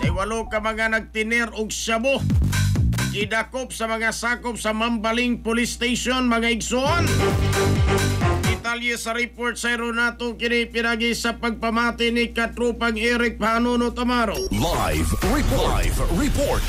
Say 8 ka mga nagtiner og shabu. Gidakop sa mga sakop sa Mambaling Police Station, mga igsoon. Detalye sa report sa Ronato kini pinagi sa pagpamati ni katrupang Eric Panuno Tamaro. Live report.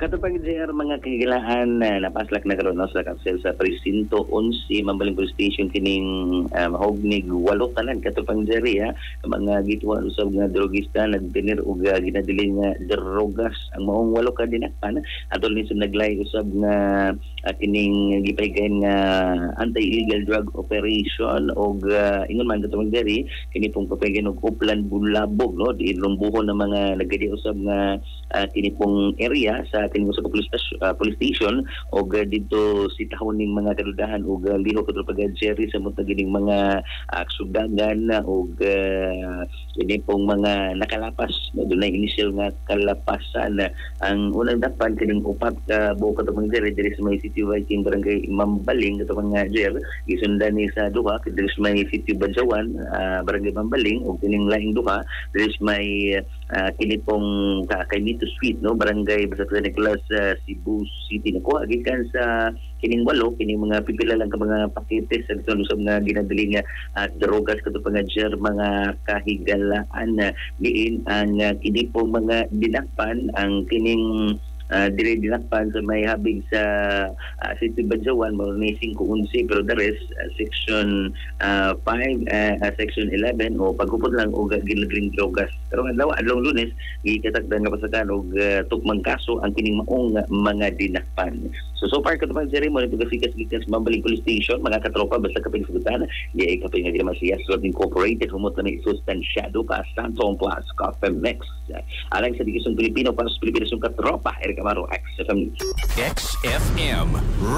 Katupang JR mga kagilaan na napaslak na karon sa kapsel sa presinto 11 Mambaling Police Station kining mahognig 8 tanan katupang JR mga gituan usab nga drogista nagdinir og ginadili nga drogas ang maong 8 ka dinakpan adol ni naglay usab nga kining gipaygayon nga anti-illegal drug operation og ingon man katupang JR kini pong papaygayon og Upland Bulabog no di lumbuhon ng mga nagadi usab nga kini pong area sa kining sa police station og dito sitahon ning mga kadudahan og lihok kadto pag Jerry sa mga gining mga aksudagan og ini pong mga nakalapas dunay initial nga kalapasan ang unang dakpan kining upat ka buok kadto mga Jerry diri sa may City Viking Barangay Mambaling kadto mga Jerry gisundan ni sa duha diri sa may City Banjawan Barangay Mambaling og kining laing duha diri sa may kini pong Kaimito Street no Barangay Basa Nicolas Cebu City nakuha gikan sa kining 8 kining mga pipila lang ka mga pakete sa usab nga ginadili nga drogas kadto nga jer mga kahigalaan diin ang kini pong mga dinakpan ang kining dire dinakpan sa may habig sa City Banjawan mo ni 5-11 pero the rest section 5 section 11 o pagkupot lang og ginadling drogas pero adlaw Lunes gikatagdan nga pasakan og tukmang kaso ang kining maong mga dinakpan so far katupang ceremony pagasikas gikas Mambaling Police Station mga katropa basta kaping sugutan di ay kaping nga masiyas Slot Incorporated humot na sustansyado pa Santong Plus Coffee Mix alang sa Digisong Pilipino para sa Pilipinas yung katropa Eric Amaro XFM.